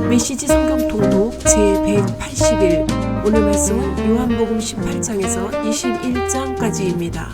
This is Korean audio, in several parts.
메시지 성경 통독 제181. 오늘 말씀은 요한복음 18장에서 21장까지입니다.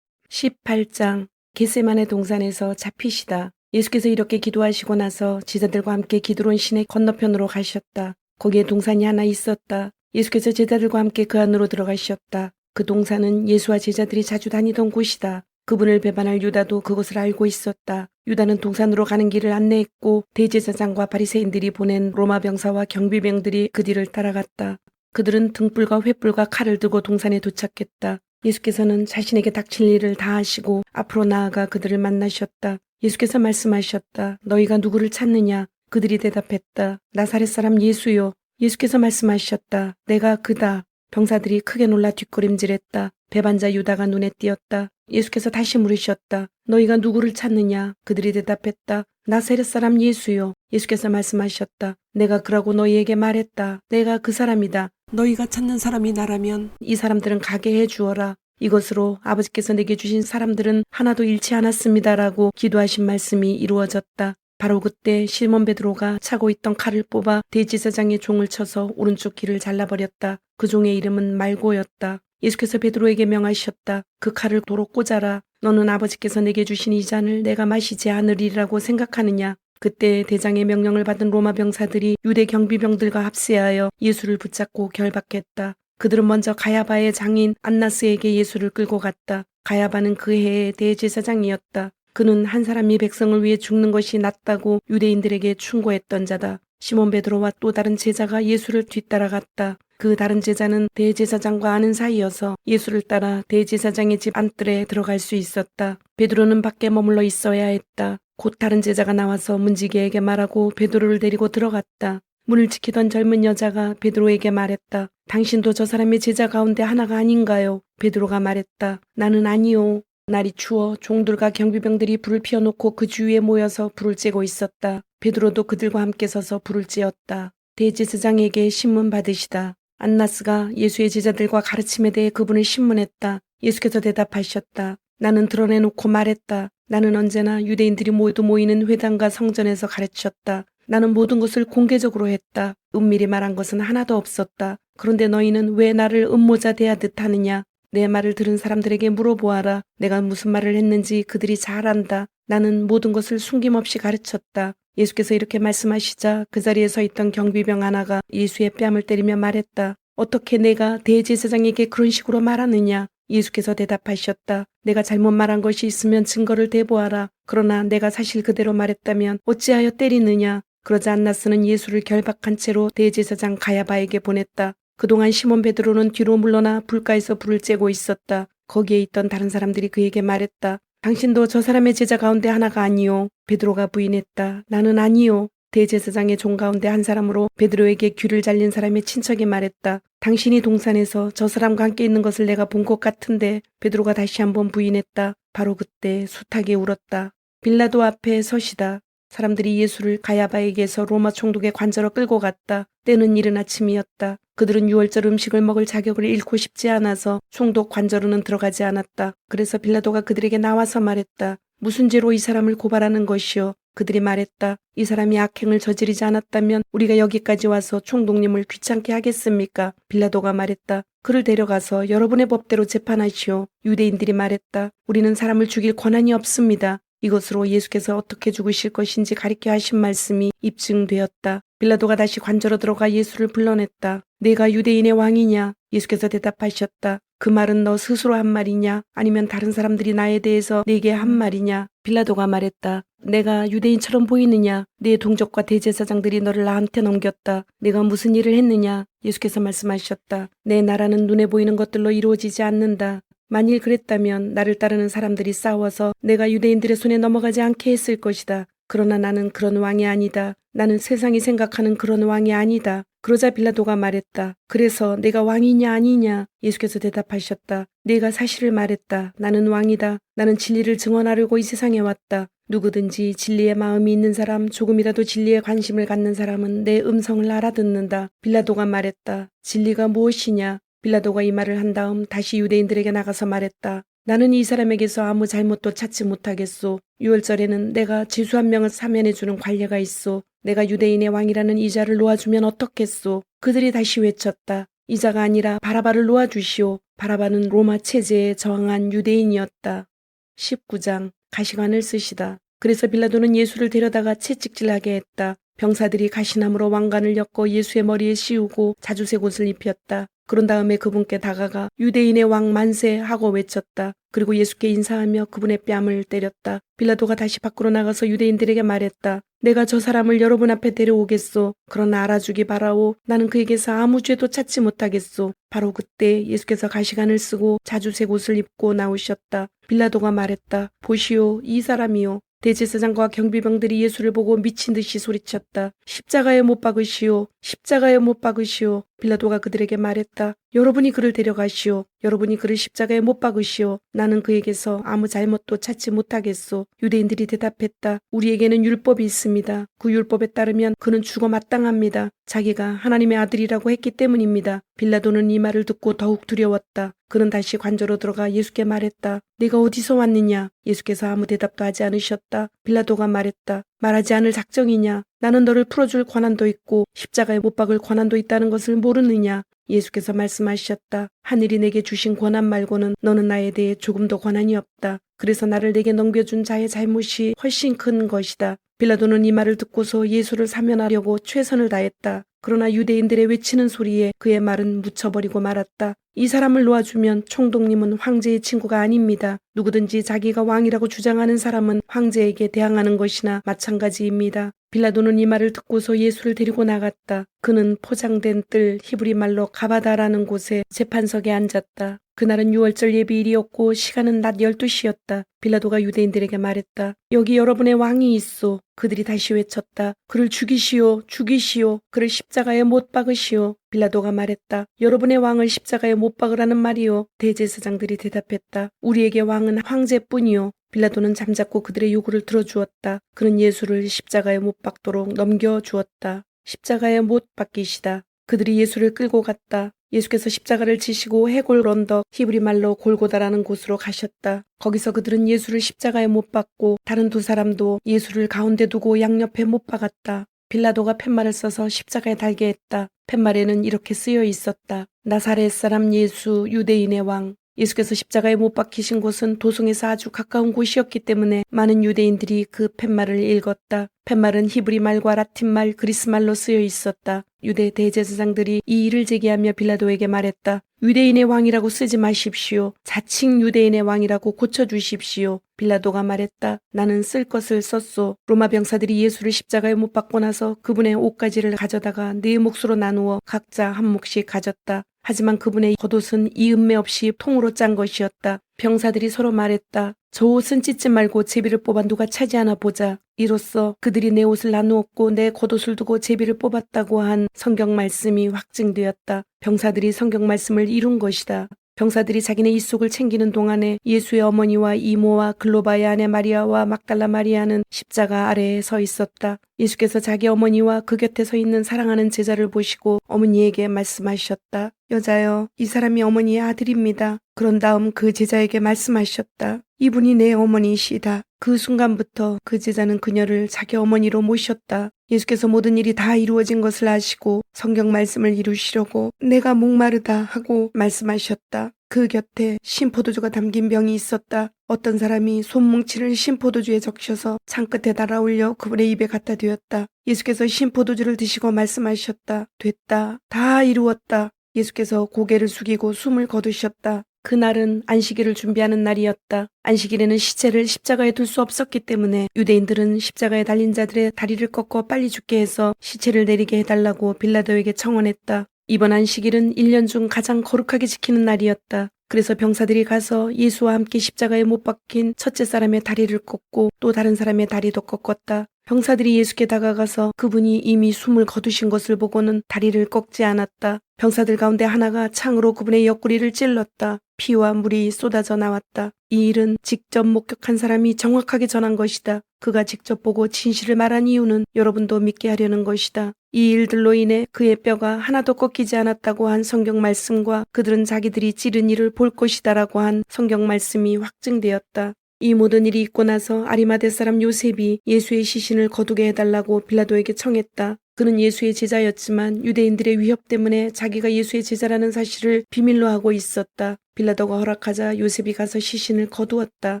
18장. 겟세마네 동산에서 잡히시다. 예수께서 이렇게 기도하시고 나서 제자들과 함께 기드론 시내 건너편으로 가셨다. 거기에 동산이 하나 있었다. 예수께서 제자들과 함께 그 안으로 들어가셨다. 그 동산은 예수와 제자들이 자주 다니던 곳이다. 그분을 배반할 유다도 그것을 알고 있었다. 유다는 동산으로 가는 길을 안내했고 대제사장과 바리새인들이 보낸 로마 병사와 경비병들이 그 뒤를 따라갔다. 그들은 등불과 횃불과 칼을 들고 동산에 도착했다. 예수께서는 자신에게 닥칠 일을 다 하시고 앞으로 나아가 그들을 만나셨다. 예수께서 말씀하셨다. 너희가 누구를 찾느냐? 그들이 대답했다. 나사렛 사람 예수요. 예수께서 말씀하셨다. 내가 그다. 병사들이 크게 놀라 뒷걸음질했다. 배반자 유다가 눈에 띄었다. 예수께서 다시 물으셨다. 너희가 누구를 찾느냐? 그들이 대답했다. 나사렛 사람 예수요. 예수께서 말씀하셨다. 내가 그러고 너희에게 말했다. 내가 그 사람이다. 너희가 찾는 사람이 나라면 이 사람들은 가게 해주어라. 이것으로 아버지께서 내게 주신 사람들은 하나도 잃지 않았습니다라고 기도하신 말씀이 이루어졌다. 바로 그때 시몬 베드로가 차고 있던 칼을 뽑아 대제사장의 종을 쳐서 오른쪽 귀를 잘라버렸다. 그 종의 이름은 말고였다. 예수께서 베드로에게 명하셨다. 그 칼을 도로 꽂아라. 너는 아버지께서 내게 주신 이 잔을 내가 마시지 않으리라고 생각하느냐? 그때 대장의 명령을 받은 로마 병사들이 유대 경비병들과 합세하여 예수를 붙잡고 결박했다. 그들은 먼저 가야바의 장인 안나스에게 예수를 끌고 갔다. 가야바는 그 해의 대제사장이었다. 그는 한 사람이 백성을 위해 죽는 것이 낫다고 유대인들에게 충고했던 자다. 시몬 베드로와 또 다른 제자가 예수를 뒤따라갔다. 그 다른 제자는 대제사장과 아는 사이여서 예수를 따라 대제사장의 집 안뜰에 들어갈 수 있었다. 베드로는 밖에 머물러 있어야 했다. 곧 다른 제자가 나와서 문지기에게 말하고 베드로를 데리고 들어갔다. 문을 지키던 젊은 여자가 베드로에게 말했다. 당신도 저 사람의 제자 가운데 하나가 아닌가요? 베드로가 말했다. 나는 아니요. 날이 추워 종들과 경비병들이 불을 피워놓고 그 주위에 모여서 불을 쬐고 있었다. 베드로도 그들과 함께 서서 불을 쬐었다. 대제사장에게 신문 받으시다. 안나스가 예수의 제자들과 가르침에 대해 그분을 신문했다. 예수께서 대답하셨다. 나는 드러내놓고 말했다. 나는 언제나 유대인들이 모두 모이는 회당과 성전에서 가르쳤다. 나는 모든 것을 공개적으로 했다. 은밀히 말한 것은 하나도 없었다. 그런데 너희는 왜 나를 음모자 대하듯 하느냐? 내 말을 들은 사람들에게 물어보아라. 내가 무슨 말을 했는지 그들이 잘 안다. 나는 모든 것을 숨김없이 가르쳤다. 예수께서 이렇게 말씀하시자 그 자리에 서 있던 경비병 하나가 예수의 뺨을 때리며 말했다. 어떻게 내가 대제사장에게 그런 식으로 말하느냐? 예수께서 대답하셨다. 내가 잘못 말한 것이 있으면 증거를 대보아라. 그러나 내가 사실 그대로 말했다면 어찌하여 때리느냐? 그러자 안나스는 예수를 결박한 채로 대제사장 가야바에게 보냈다. 그동안 시몬 베드로는 뒤로 물러나 불가에서 불을 쬐고 있었다. 거기에 있던 다른 사람들이 그에게 말했다. 당신도 저 사람의 제자 가운데 하나가 아니요. 베드로가 부인했다. 나는 아니요. 대제사장의 종 가운데 한 사람으로 베드로에게 귀를 잘린 사람의 친척이 말했다. 당신이 동산에서 저 사람과 함께 있는 것을 내가 본 것 같은데. 베드로가 다시 한번 부인했다. 바로 그때 숱하게 울었다. 빌라도 앞에 서시다. 사람들이 예수를 가야바에게서 로마 총독의 관저로 끌고 갔다. 때는 이른 아침이었다. 그들은 유월절 음식을 먹을 자격을 잃고 싶지 않아서 총독 관저로는 들어가지 않았다. 그래서 빌라도가 그들에게 나와서 말했다. 무슨 죄로 이 사람을 고발하는 것이요? 그들이 말했다. 이 사람이 악행을 저지르지 않았다면 우리가 여기까지 와서 총독님을 귀찮게 하겠습니까? 빌라도가 말했다. 그를 데려가서 여러분의 법대로 재판하시오. 유대인들이 말했다. 우리는 사람을 죽일 권한이 없습니다. 이것으로 예수께서 어떻게 죽으실 것인지 가리켜 하신 말씀이 입증되었다. 빌라도가 다시 관저로 들어가 예수를 불러냈다. 내가 유대인의 왕이냐? 예수께서 대답하셨다. 그 말은 너 스스로 한 말이냐? 아니면 다른 사람들이 나에 대해서 내게 한 말이냐? 빌라도가 말했다. 내가 유대인처럼 보이느냐? 네 동족과 대제사장들이 너를 나한테 넘겼다. 내가 무슨 일을 했느냐? 예수께서 말씀하셨다. 내 나라는 눈에 보이는 것들로 이루어지지 않는다. 만일 그랬다면 나를 따르는 사람들이 싸워서 내가 유대인들의 손에 넘어가지 않게 했을 것이다. 그러나 나는 그런 왕이 아니다. 나는 세상이 생각하는 그런 왕이 아니다. 그러자 빌라도가 말했다. 그래서 내가 왕이냐 아니냐? 예수께서 대답하셨다. 내가 사실을 말했다. 나는 왕이다. 나는 진리를 증언하려고 이 세상에 왔다. 누구든지 진리의 마음이 있는 사람, 조금이라도 진리에 관심을 갖는 사람은 내 음성을 알아듣는다. 빌라도가 말했다. 진리가 무엇이냐? 빌라도가 이 말을 한 다음 다시 유대인들에게 나가서 말했다. 나는 이 사람에게서 아무 잘못도 찾지 못하겠소. 6월절에는 내가 지수 한 명을 사면해주는 관례가 있소. 내가 유대인의 왕이라는 이자를 놓아주면 어떻겠소. 그들이 다시 외쳤다. 이자가 아니라 바라바를 놓아주시오. 바라바는 로마 체제에 저항한 유대인이었다. 19장 가시관을 쓰시다. 그래서 빌라도는 예수를 데려다가 채찍질하게 했다. 병사들이 가시나무로 왕관을 엮어 예수의 머리에 씌우고 자주색 옷을 입혔다. 그런 다음에 그분께 다가가 유대인의 왕 만세 하고 외쳤다. 그리고 예수께 인사하며 그분의 뺨을 때렸다. 빌라도가 다시 밖으로 나가서 유대인들에게 말했다. 내가 저 사람을 여러분 앞에 데려오겠소. 그러나 알아주기 바라오. 나는 그에게서 아무 죄도 찾지 못하겠소. 바로 그때 예수께서 가시관을 쓰고 자주색 옷을 입고 나오셨다. 빌라도가 말했다. 보시오, 이 사람이요. 대제사장과 경비병들이 예수를 보고 미친 듯이 소리쳤다. 십자가에 못 박으시오. 십자가에 못 박으시오. 빌라도가 그들에게 말했다. 여러분이 그를 데려가시오. 여러분이 그를 십자가에 못 박으시오. 나는 그에게서 아무 잘못도 찾지 못하겠소. 유대인들이 대답했다. 우리에게는 율법이 있습니다. 그 율법에 따르면 그는 죽어 마땅합니다. 자기가 하나님의 아들이라고 했기 때문입니다. 빌라도는 이 말을 듣고 더욱 두려웠다. 그는 다시 관저로 들어가 예수께 말했다. 네가 어디서 왔느냐? 예수께서 아무 대답도 하지 않으셨다. 빌라도가 말했다. 말하지 않을 작정이냐? 나는 너를 풀어줄 권한도 있고 십자가에 못 박을 권한도 있다는 것을 모르느냐? 예수께서 말씀하셨다. 하늘이 내게 주신 권한 말고는 너는 나에 대해 조금도 권한이 없다. 그래서 나를 내게 넘겨준 자의 잘못이 훨씬 큰 것이다. 빌라도는 이 말을 듣고서 예수를 사면하려고 최선을 다했다. 그러나 유대인들의 외치는 소리에 그의 말은 묻혀버리고 말았다. 이 사람을 놓아주면 총독님은 황제의 친구가 아닙니다. 누구든지 자기가 왕이라고 주장하는 사람은 황제에게 대항하는 것이나 마찬가지입니다. 빌라도는 이 말을 듣고서 예수를 데리고 나갔다. 그는 포장된 뜰 히브리 말로 가바다라는 곳에 재판석에 앉았다. 그날은 6월절 예비일이었고 시간은 낮 12시였다. 빌라도가 유대인들에게 말했다. 여기 여러분의 왕이 있소. 그들이 다시 외쳤다. 그를 죽이시오. 죽이시오. 그를 십자가에 못 박으시오. 빌라도가 말했다. 여러분의 왕을 십자가에 못 박으라는 말이오. 대제사장들이 대답했다. 우리에게 왕은 황제뿐이오. 빌라도는 잠자코 그들의 요구를 들어주었다. 그는 예수를 십자가에 못 박도록 넘겨주었다. 십자가에 못 박히시다. 그들이 예수를 끌고 갔다. 예수께서 십자가를 지시고 해골 언덕 히브리 말로 골고다라는 곳으로 가셨다. 거기서 그들은 예수를 십자가에 못 박고 다른 두 사람도 예수를 가운데 두고 양옆에 못 박았다. 빌라도가 팻말을 써서 십자가에 달게 했다. 팻말에는 이렇게 쓰여 있었다. 나사렛 사람 예수 유대인의 왕. 예수께서 십자가에 못 박히신 곳은 도성에서 아주 가까운 곳이었기 때문에 많은 유대인들이 그 팻말을 읽었다. 팻말은 히브리 말과 라틴 말, 그리스 말로 쓰여 있었다. 유대 대제사장들이 이 일을 제기하며 빌라도에게 말했다. 유대인의 왕이라고 쓰지 마십시오. 자칭 유대인의 왕이라고 고쳐주십시오. 빌라도가 말했다. 나는 쓸 것을 썼소. 로마 병사들이 예수를 십자가에 못 박고 나서 그분의 옷가지를 가져다가 네 몫으로 나누어 각자 한 몫씩 가졌다. 하지만 그분의 겉옷은 이음매 없이 통으로 짠 것이었다. 병사들이 서로 말했다. 저 옷은 찢지 말고 제비를 뽑아 누가 차지하나 보자. 이로써 그들이 내 옷을 나누었고 내 겉옷을 두고 제비를 뽑았다고 한 성경 말씀이 확증되었다. 병사들이 성경 말씀을 이룬 것이다. 병사들이 자기네 입속을 챙기는 동안에 예수의 어머니와 이모와 글로바의 아내 마리아와 막달라 마리아는 십자가 아래에 서 있었다. 예수께서 자기 어머니와 그 곁에 서 있는 사랑하는 제자를 보시고 어머니에게 말씀하셨다. 여자여, 이 사람이 어머니의 아들입니다. 그런 다음 그 제자에게 말씀하셨다. 이분이 내 어머니이시다. 그 순간부터 그 제자는 그녀를 자기 어머니로 모셨다. 예수께서 모든 일이 다 이루어진 것을 아시고 성경 말씀을 이루시려고 내가 목마르다 하고 말씀하셨다. 그 곁에 신포도주가 담긴 병이 있었다. 어떤 사람이 손뭉치를 신포도주에 적셔서 창끝에 달아올려 그분의 입에 갖다 대었다. 예수께서 신포도주를 드시고 말씀하셨다. 됐다. 다 이루었다. 예수께서 고개를 숙이고 숨을 거두셨다. 그날은 안식일을 준비하는 날이었다. 안식일에는 시체를 십자가에 둘 수 없었기 때문에 유대인들은 십자가에 달린 자들의 다리를 꺾어 빨리 죽게 해서 시체를 내리게 해달라고 빌라도에게 청원했다. 이번 안식일은 1년 중 가장 거룩하게 지키는 날이었다. 그래서 병사들이 가서 예수와 함께 십자가에 못 박힌 첫째 사람의 다리를 꺾고 또 다른 사람의 다리도 꺾었다. 병사들이 예수께 다가가서 그분이 이미 숨을 거두신 것을 보고는 다리를 꺾지 않았다. 병사들 가운데 하나가 창으로 그분의 옆구리를 찔렀다. 피와 물이 쏟아져 나왔다. 이 일은 직접 목격한 사람이 정확하게 전한 것이다. 그가 직접 보고 진실을 말한 이유는 여러분도 믿게 하려는 것이다. 이 일들로 인해 그의 뼈가 하나도 꺾이지 않았다고 한 성경 말씀과 그들은 자기들이 찌른 일을 볼 것이다라고 한 성경 말씀이 확증되었다. 이 모든 일이 있고 나서 아리마대 사람 요셉이 예수의 시신을 거두게 해달라고 빌라도에게 청했다. 그는 예수의 제자였지만 유대인들의 위협 때문에 자기가 예수의 제자라는 사실을 비밀로 하고 있었다. 빌라도가 허락하자 요셉이 가서 시신을 거두었다.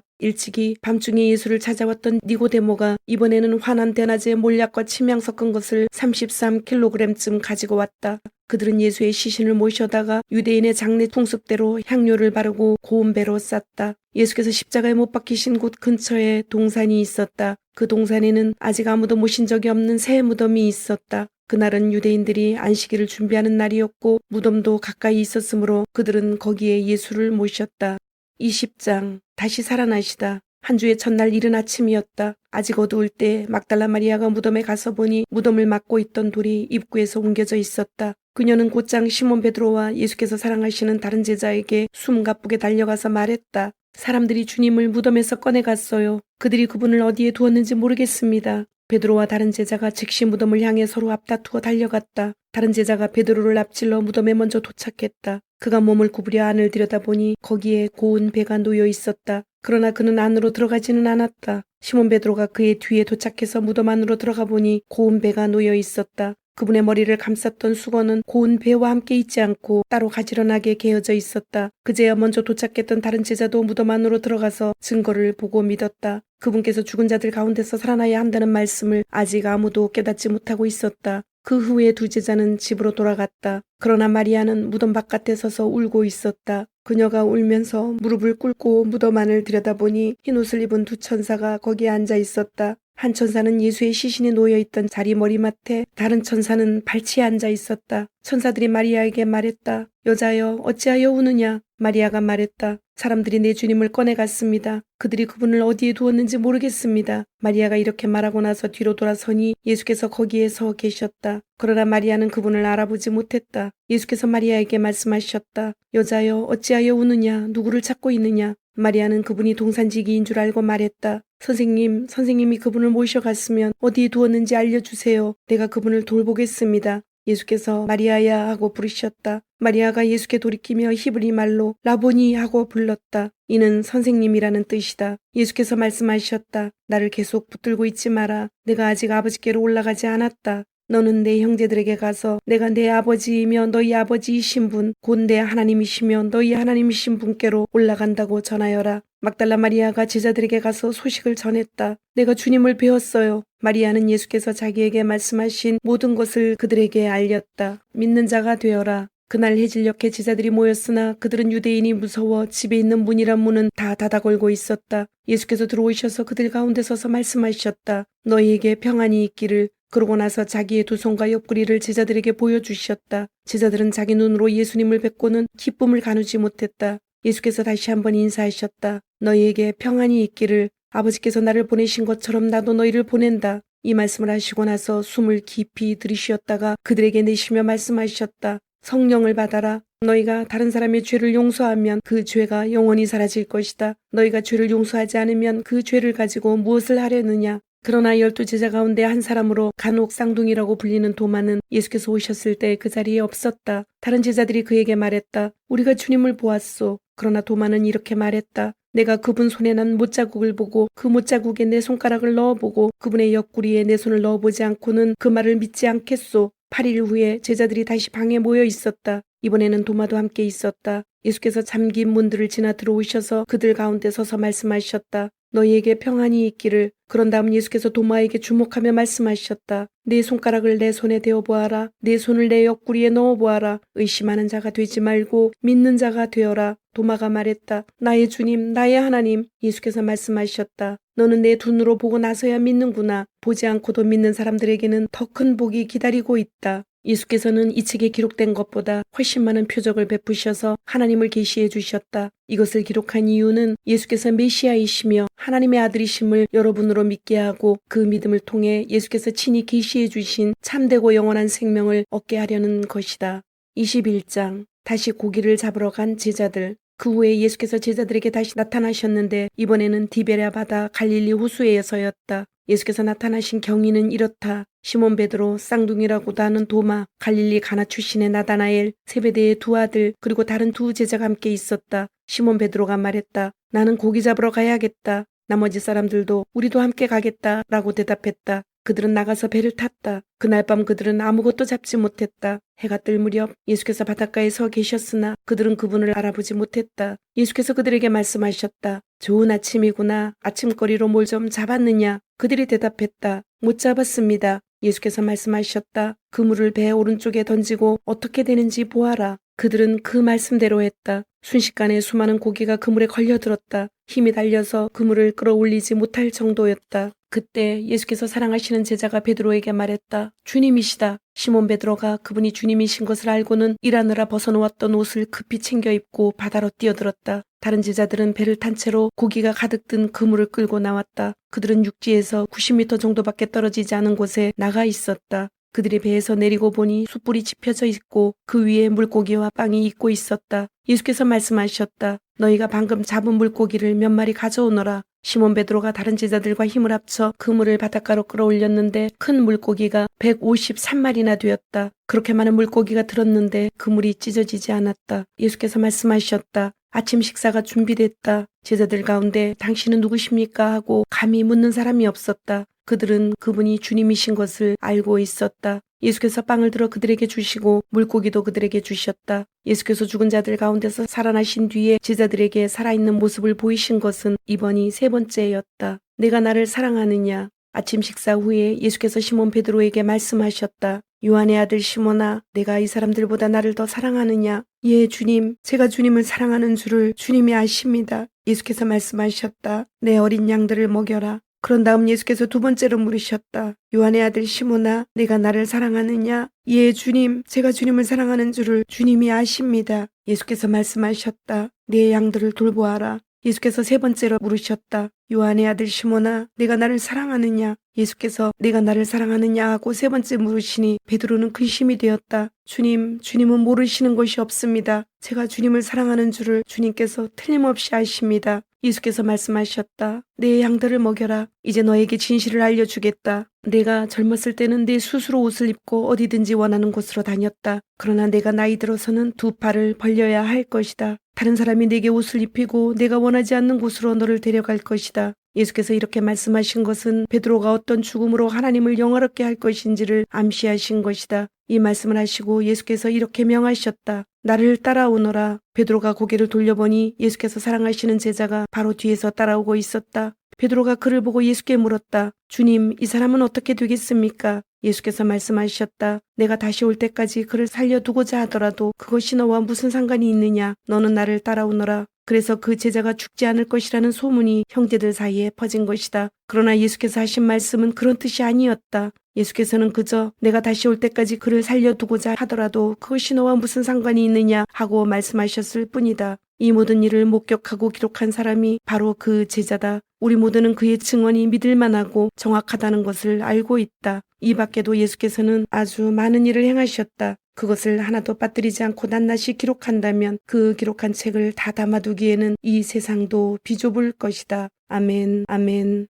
일찍이 밤중에 예수를 찾아왔던 니고데모가 이번에는 환한 대낮에 몰약과 침향 섞은 것을 33kg쯤 가지고 왔다. 그들은 예수의 시신을 모셔다가 유대인의 장례 풍습대로 향료를 바르고 고운 배로 쌌다. 예수께서 십자가에 못 박히신 곳 근처에 동산이 있었다. 그 동산에는 아직 아무도 모신 적이 없는 새 무덤이 있었다. 그날은 유대인들이 안식일을 준비하는 날이었고 무덤도 가까이 있었으므로 그들은 거기에 예수를 모셨다. 20장 다시 살아나시다. 한 주의 첫날 이른 아침이었다. 아직 어두울 때 막달라 마리아가 무덤에 가서 보니 무덤을 막고 있던 돌이 입구에서 옮겨져 있었다. 그녀는 곧장 시몬 베드로와 예수께서 사랑하시는 다른 제자에게 숨가쁘게 달려가서 말했다. 사람들이 주님을 무덤에서 꺼내갔어요. 그들이 그분을 어디에 두었는지 모르겠습니다. 베드로와 다른 제자가 즉시 무덤을 향해 서로 앞다투어 달려갔다. 다른 제자가 베드로를 앞질러 무덤에 먼저 도착했다. 그가 몸을 구부려 안을 들여다보니 거기에 고운 배가 놓여 있었다. 그러나 그는 안으로 들어가지는 않았다. 시몬 베드로가 그의 뒤에 도착해서 무덤 안으로 들어가 보니 고운 배가 놓여 있었다. 그분의 머리를 감쌌던 수건은 고운 배와 함께 있지 않고 따로 가지런하게 개어져 있었다. 그제야 먼저 도착했던 다른 제자도 무덤 안으로 들어가서 증거를 보고 믿었다. 그분께서 죽은 자들 가운데서 살아나야 한다는 말씀을 아직 아무도 깨닫지 못하고 있었다. 그 후에 두 제자는 집으로 돌아갔다. 그러나 마리아는 무덤 바깥에 서서 울고 있었다. 그녀가 울면서 무릎을 꿇고 무덤 안을 들여다보니 흰옷을 입은 두 천사가 거기에 앉아 있었다. 한 천사는 예수의 시신이 놓여있던 자리 머리맡에, 다른 천사는 발치에 앉아 있었다. 천사들이 마리아에게 말했다. 여자여, 어찌하여 우느냐? 마리아가 말했다. 사람들이 내 주님을 꺼내갔습니다. 그들이 그분을 어디에 두었는지 모르겠습니다. 마리아가 이렇게 말하고 나서 뒤로 돌아서니 예수께서 거기에 서 계셨다. 그러나 마리아는 그분을 알아보지 못했다. 예수께서 마리아에게 말씀하셨다. 여자여, 어찌하여 우느냐? 누구를 찾고 있느냐? 마리아는 그분이 동산지기인 줄 알고 말했다. 선생님이 그분을 모셔갔으면 어디에 두었는지 알려주세요. 내가 그분을 돌보겠습니다. 예수께서 마리아야 하고 부르셨다. 마리아가 예수께 돌이키며 히브리 말로 라보니 하고 불렀다. 이는 선생님이라는 뜻이다. 예수께서 말씀하셨다. 나를 계속 붙들고 있지 마라. 내가 아직 아버지께로 올라가지 않았다. 너는 내 형제들에게 가서 내가 내 아버지이며 너희 아버지이신 분, 곧 내 하나님이시며 너희 하나님이신 분께로 올라간다고 전하여라. 막달라 마리아가 제자들에게 가서 소식을 전했다. 내가 주님을 배웠어요. 마리아는 예수께서 자기에게 말씀하신 모든 것을 그들에게 알렸다. 믿는 자가 되어라. 그날 해질녘에 제자들이 모였으나 그들은 유대인이 무서워 집에 있는 문이란 문은 다 닫아 걸고 있었다. 예수께서 들어오셔서 그들 가운데 서서 말씀하셨다. 너희에게 평안이 있기를. 그러고 나서 자기의 두 손과 옆구리를 제자들에게 보여주셨다. 제자들은 자기 눈으로 예수님을 뵙고는 기쁨을 가누지 못했다. 예수께서 다시 한번 인사하셨다. 너희에게 평안이 있기를. 아버지께서 나를 보내신 것처럼 나도 너희를 보낸다. 이 말씀을 하시고 나서 숨을 깊이 들이쉬었다가 그들에게 내쉬며 말씀하셨다. 성령을 받아라. 너희가 다른 사람의 죄를 용서하면 그 죄가 영원히 사라질 것이다. 너희가 죄를 용서하지 않으면 그 죄를 가지고 무엇을 하려느냐. 그러나 12제자 가운데 한 사람으로 간혹 쌍둥이라고 불리는 도마는 예수께서 오셨을 때 그 자리에 없었다. 다른 제자들이 그에게 말했다. 우리가 주님을 보았소. 그러나 도마는 이렇게 말했다. 내가 그분 손에 난 못자국을 보고 그 못자국에 내 손가락을 넣어보고 그분의 옆구리에 내 손을 넣어보지 않고는 그 말을 믿지 않겠소. 8일 후에 제자들이 다시 방에 모여 있었다. 이번에는 도마도 함께 있었다. 예수께서 잠긴 문들을 지나 들어오셔서 그들 가운데 서서 말씀하셨다. 너희에게 평안이 있기를. 그런 다음 예수께서 도마에게 주목하며 말씀하셨다. 네 손가락을 내 손에 대어보아라. 네 손을 내 옆구리에 넣어보아라. 의심하는 자가 되지 말고 믿는 자가 되어라. 도마가 말했다. 나의 주님, 나의 하나님. 예수께서 말씀하셨다. 너는 내 눈으로 보고 나서야 믿는구나. 보지 않고도 믿는 사람들에게는 더 큰 복이 기다리고 있다. 예수께서는 이 책에 기록된 것보다 훨씬 많은 표적을 베푸셔서 하나님을 계시해 주셨다. 이것을 기록한 이유는 예수께서 메시아이시며 하나님의 아들이심을 여러분으로 믿게 하고 그 믿음을 통해 예수께서 친히 계시해 주신 참되고 영원한 생명을 얻게 하려는 것이다. 21장 다시 고기를 잡으러 간 제자들. 그 후에 예수께서 제자들에게 다시 나타나셨는데 이번에는 디베랴 바다 갈릴리 호수에서였다. 예수께서 나타나신 경위는 이렇다. 시몬 베드로, 쌍둥이라고도 하는 도마, 갈릴리 가나 출신의 나다나엘, 세베대의 두 아들, 그리고 다른 두 제자가 함께 있었다. 시몬 베드로가 말했다. 나는 고기 잡으러 가야겠다. 나머지 사람들도 우리도 함께 가겠다 라고 대답했다. 그들은 나가서 배를 탔다. 그날 밤 그들은 아무것도 잡지 못했다. 해가 뜰 무렵 예수께서 바닷가에 서 계셨으나 그들은 그분을 알아보지 못했다. 예수께서 그들에게 말씀하셨다. 좋은 아침이구나. 아침거리로 뭘 좀 잡았느냐? 그들이 대답했다. 못 잡았습니다. 예수께서 말씀하셨다. 그물을 배 오른쪽에 던지고 어떻게 되는지 보아라. 그들은 그 말씀대로 했다. 순식간에 수많은 고기가 그물에 걸려들었다. 힘이 달려서 그물을 끌어올리지 못할 정도였다. 그때 예수께서 사랑하시는 제자가 베드로에게 말했다. 주님이시다. 시몬 베드로가 그분이 주님이신 것을 알고는 일하느라 벗어놓았던 옷을 급히 챙겨 입고 바다로 뛰어들었다. 다른 제자들은 배를 탄 채로 고기가 가득 든 그물을 끌고 나왔다. 그들은 육지에서 90m 정도밖에 떨어지지 않은 곳에 나가 있었다. 그들이 배에서 내리고 보니 숯불이 지펴져 있고 그 위에 물고기와 빵이 익고 있었다. 예수께서 말씀하셨다. 너희가 방금 잡은 물고기를 몇 마리 가져오너라. 시몬 베드로가 다른 제자들과 힘을 합쳐 그물을 바닷가로 끌어올렸는데 큰 물고기가 153마리나 되었다. 그렇게 많은 물고기가 들었는데 그물이 찢어지지 않았다. 예수께서 말씀하셨다. 아침 식사가 준비됐다. 제자들 가운데 당신은 누구십니까? 하고 감히 묻는 사람이 없었다. 그들은 그분이 주님이신 것을 알고 있었다. 예수께서 빵을 들어 그들에게 주시고 물고기도 그들에게 주셨다. 예수께서 죽은 자들 가운데서 살아나신 뒤에 제자들에게 살아있는 모습을 보이신 것은 이번이 세 번째였다. 내가 나를 사랑하느냐? 아침 식사 후에 예수께서 시몬 베드로에게 말씀하셨다. 요한의 아들 시몬아, 내가 이 사람들보다 나를 더 사랑하느냐? 예, 주님, 제가 주님을 사랑하는 줄을 주님이 아십니다. 예수께서 말씀하셨다. 내 어린 양들을 먹여라. 그런 다음 예수께서 두 번째로 물으셨다. 요한의 아들 시몬아, 내가 나를 사랑하느냐? 예, 주님, 제가 주님을 사랑하는 줄을 주님이 아십니다. 예수께서 말씀하셨다. 내 양들을 돌보아라. 예수께서 세 번째로 물으셨다. 요한의 아들 시몬아, 내가 나를 사랑하느냐? 예수께서 내가 나를 사랑하느냐 하고 세 번째 물으시니 베드로는 근심이 되었다. 주님, 주님은 모르시는 것이 없습니다. 제가 주님을 사랑하는 줄을 주님께서 틀림없이 아십니다. 예수께서 말씀하셨다. 내 양들을 먹여라. 이제 너에게 진실을 알려주겠다. 내가 젊었을 때는 내 스스로 옷을 입고 어디든지 원하는 곳으로 다녔다. 그러나 내가 나이 들어서는 두 팔을 벌려야 할 것이다. 다른 사람이 내게 옷을 입히고 내가 원하지 않는 곳으로 너를 데려갈 것이다. 예수께서 이렇게 말씀하신 것은 베드로가 어떤 죽음으로 하나님을 영화롭게 할 것인지를 암시하신 것이다. 이 말씀을 하시고 예수께서 이렇게 명하셨다. 나를 따라오너라. 베드로가 고개를 돌려보니 예수께서 사랑하시는 제자가 바로 뒤에서 따라오고 있었다. 베드로가 그를 보고 예수께 물었다. 주님, 이 사람은 어떻게 되겠습니까? 예수께서 말씀하셨다. 내가 다시 올 때까지 그를 살려두고자 하더라도 그것이 너와 무슨 상관이 있느냐? 너는 나를 따라오너라. 그래서 그 제자가 죽지 않을 것이라는 소문이 형제들 사이에 퍼진 것이다. 그러나 예수께서 하신 말씀은 그런 뜻이 아니었다. 예수께서는 그저 내가 다시 올 때까지 그를 살려두고자 하더라도 그것이 너와 무슨 상관이 있느냐 하고 말씀하셨을 뿐이다. 이 모든 일을 목격하고 기록한 사람이 바로 그 제자다. 우리 모두는 그의 증언이 믿을만하고 정확하다는 것을 알고 있다. 이 밖에도 예수께서는 아주 많은 일을 행하셨다. 그것을 하나도 빠뜨리지 않고 낱낱이 기록한다면 그 기록한 책을 다 담아두기에는 이 세상도 비좁을 것이다. 아멘, 아멘.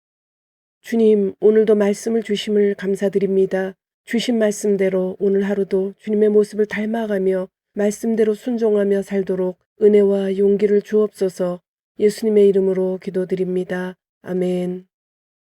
주님, 오늘도 말씀을 주심을 감사드립니다. 주신 말씀대로 오늘 하루도 주님의 모습을 닮아가며 말씀대로 순종하며 살도록 은혜와 용기를 주옵소서. 예수님의 이름으로 기도드립니다. 아멘.